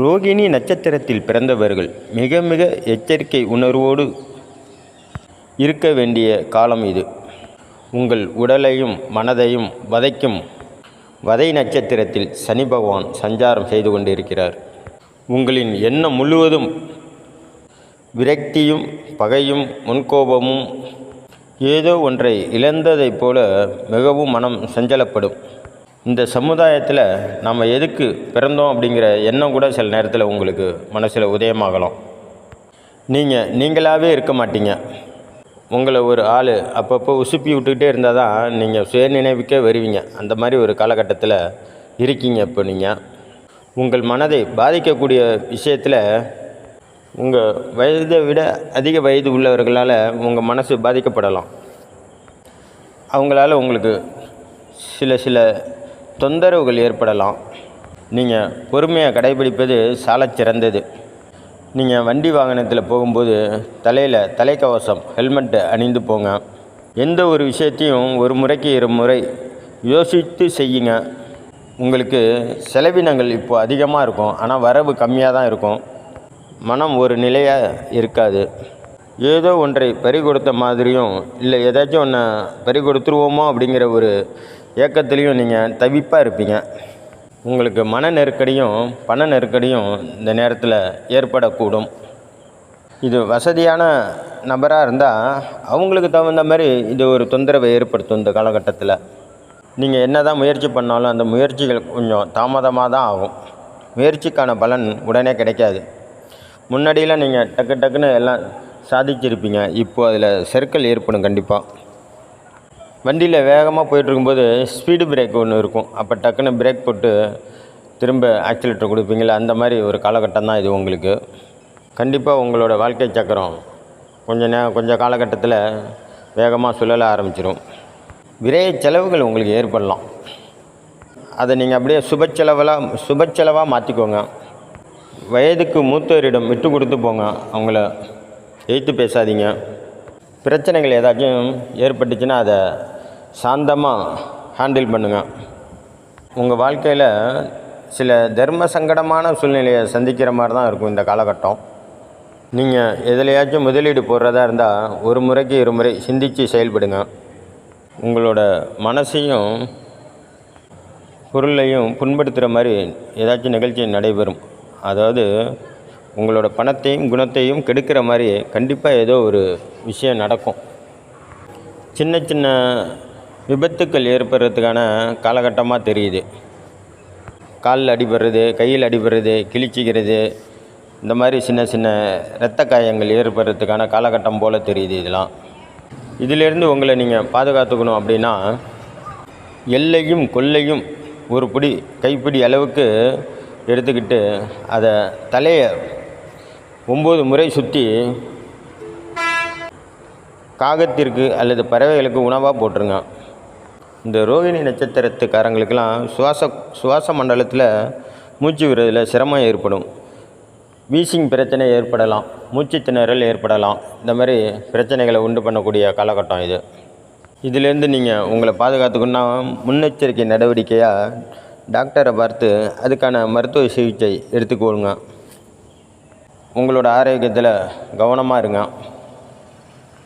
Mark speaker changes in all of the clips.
Speaker 1: ரோகிணி நட்சத்திரத்தில் பிறந்தவர்கள் மிக மிக எச்சரிக்கை உணர்வோடு இருக்க வேண்டிய காலம் இது. உங்கள் உடலையும் மனதையும் வதைக்கும் வதை நட்சத்திரத்தில் சனி பகவான் சஞ்சாரம் செய்து கொண்டிருக்கிறார். உங்களின் எண்ணம் முழுவதும் விரக்தியும் பகையும் முன்கோபமும், ஏதோ ஒன்றை இழந்ததைப் போல மிகவும் மனம் சஞ்சலப்படும். இந்த சமுதாயத்தில் நம்ம எதுக்கு பிறந்தோம் அப்படிங்கிற எண்ணம் கூட சில நேரத்தில் உங்களுக்கு மனசில் உதயமாகலாம். நீங்களாகவே இருக்க மாட்டீங்க. உங்களை ஒரு ஆள் அப்பப்போ உசுப்பி விட்டுக்கிட்டே இருந்தால் தான் நீங்கள் சுயநினைவுக்கே வருவீங்க. அந்த மாதிரி ஒரு காலகட்டத்தில் இருக்கீங்க. இப்போ நீங்கள் உங்கள் மனதை பாதிக்கக்கூடிய விஷயத்தில் உங்கள் வயதை விட அதிக வயது உள்ளவர்களால் உங்கள் மனசு பாதிக்கப்படலாம். அவங்களால உங்களுக்கு சில தொந்தரவுகள் ஏற்படலாம். நீங்கள் பொறுமையாக கடைபிடிப்பது சாலச் சிறந்தது. நீங்கள் வண்டி வாகனத்தில் போகும்போது தலைக்கவசம் ஹெல்மெட்டு அணிந்து போங்க. எந்த ஒரு விஷயத்தையும் ஒரு முறைக்கு 2 முறை யோசித்து செய்யுங்க. உங்களுக்கு செலவினங்கள் இப்போது அதிகமாக இருக்கும், ஆனால் வரவு கம்மியாக தான் இருக்கும். மனம் ஒரு நிலையாக இருக்காது. ஏதோ ஒன்றை பறி கொடுத்த மாதிரியும், இல்லை ஏதாச்சும் ஒன்றை பறி கொடுத்துருவோமோ அப்படிங்கிற ஒரு ஏக்கத்துலேயும் நீங்கள் தவிப்பாக இருப்பீங்க. உங்களுக்கு மன நெருக்கடியும் பண நெருக்கடியும் இந்த நேரத்தில் ஏற்படக்கூடும். இது வசதியான நபராக இருந்தால் அவங்களுக்கு தகுந்த மாதிரி இது ஒரு தொந்தரவை ஏற்படுத்தும். இந்த காலகட்டத்தில் நீங்கள் என்ன தான் முயற்சி பண்ணாலும் அந்த முயற்சிகள் கொஞ்சம் தாமதமாக தான் ஆகும். முயற்சிக்கான பலன் உடனே கிடைக்காது. முன்னாடியெல்லாம் நீங்கள் டக்குன்னு எல்லாம் சாதிச்சிருப்பீங்க. இப்போது அதில் சர்க்கிள் ஏற்படும். கண்டிப்பாக வண்டியில் வேகமாக போயிட்டுருக்கும்போது ஸ்பீடு பிரேக் ஒன்று இருக்கும். அப்போ டக்குன்னு பிரேக் போட்டு திரும்ப ஆக்சிலேட்டர் கொடுப்பீங்களா, அந்த மாதிரி ஒரு காலகட்டம் தான் இது உங்களுக்கு. கண்டிப்பாக உங்களோட வாழ்க்கை சக்கரம் கொஞ்சம் காலகட்டத்தில் வேகமாக சுழல ஆரம்பிச்சிடும். விரைய செலவுகள் உங்களுக்கு ஏற்படலாம். அதை நீங்கள் அப்படியே சுபச்செலவாக மாற்றிக்கோங்க. வயதுக்கு மூத்தவரிடம் விட்டு கொடுத்து போங்க. அவங்கள எதிர்த்து பேசாதீங்க. பிரச்சனைகள் ஏதாச்சும் ஏற்பட்டுச்சுன்னா அதை சாந்தமாக ஹேண்டில் பண்ணுங்கள். உங்கள் வாழ்க்கையில் சில தர்ம சங்கடமான சூழ்நிலையை சந்திக்கிற மாதிரி தான் இருக்கும் இந்த காலகட்டம். நீங்கள் எதுலையாச்சும் முதலீடு போடுறதா இருந்தால் ஒரு முறைக்கு 2 முறை சிந்தித்து செயல்படுங்க. உங்களோட மனசையும் பொருளையும் புண்படுத்துகிற மாதிரி ஏதாச்சும் நிகழ்ச்சி நடைபெறும். அதாவது உங்களோட பணத்தையும் குணத்தையும் கெடுக்கிற மாதிரி கண்டிப்பாக ஏதோ ஒரு விஷயம் நடக்கும். சின்ன விபத்துக்கள் ஏற்படுறதுக்கான காலகட்டமாக தெரியுது. காலில் அடிபடுறது, கையில் அடிபடுறது, கிழிச்சிக்கிறது, இந்த மாதிரி சின்ன இரத்த காயங்கள் ஏற்படுறதுக்கான காலகட்டம் போல் தெரியுது. இதிலேருந்து உங்களை நீங்கள் பாதுகாத்துக்கணும் அப்படின்னா எல்லையும் கொல்லையும் ஒரு கைப்பிடி அளவுக்கு எடுத்துக்கிட்டு அதை தலையை 9 முறை சுற்றி காகத்திற்கு அல்லது பறவைகளுக்கு உணவாக போட்டுருங்க. இந்த ரோகிணி நட்சத்திரத்துக்காரங்களுக்கெல்லாம் சுவாச மண்டலத்தில் மூச்சு விடுறதில் சிரமம் ஏற்படும். வீசிங் பிரச்சனை ஏற்படலாம், மூச்சு திணறல் ஏற்படலாம். இந்த மாதிரி பிரச்சனைகளை உண்டு பண்ணக்கூடிய காலகட்டம் இது. இதிலேருந்து நீங்கள் உங்களை பாதுகாத்துக்கணுன்னா முன்னெச்சரிக்கை நடவடிக்கையாக டாக்டரை பார்த்து அதுக்கான மருத்துவ சிகிச்சை எடுத்துக்கொள்ளுங்க. உங்களோட ஆரோக்கியத்தில் கவனமாக இருங்க.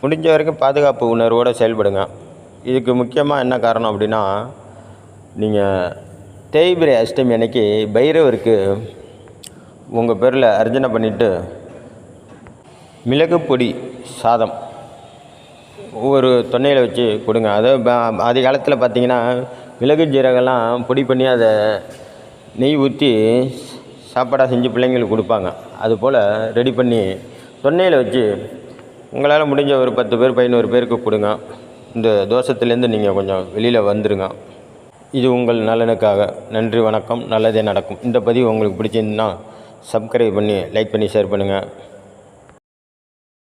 Speaker 1: முடிஞ்ச வரைக்கும் பாதுகாப்பு உணர்வோடு செயல்படுங்க. இதுக்கு முக்கியமாக என்ன காரணம் அப்படின்னா, நீங்கள் தேய்பிரை அஷ்டமி அன்னைக்கு பைரவருக்கு உங்கள் பேரில் அர்ச்சனை பண்ணிவிட்டு மிளகு பொடி சாதம் ஒவ்வொரு தொன்னையில் வச்சு கொடுங்க. அதாவது ஆதி காலத்தில் பார்த்திங்கன்னா மிளகு ஜீரகம்லாம் பொடி பண்ணி அதை நெய் ஊற்றி சாப்பாடாக செஞ்சு பிள்ளைங்களுக்கு கொடுப்பாங்க. அதுபோல் ரெடி பண்ணி தொன்னையில் வச்சு உங்களால் முடிஞ்ச ஒரு 10 பேர் 11 பேருக்கு கொடுங்க. இந்த தோஷத்துலேருந்து நீங்கள் கொஞ்சம் வெளியில் வந்துடுங்க. இது உங்கள் நலனுக்காக. நன்றி, வணக்கம். நல்லதே நடக்கும். இந்த பதிவு உங்களுக்கு பிடிச்சிருந்துன்னா சப்ஸ்கிரைப் பண்ணி லைக் பண்ணி ஷேர் பண்ணுங்கள்.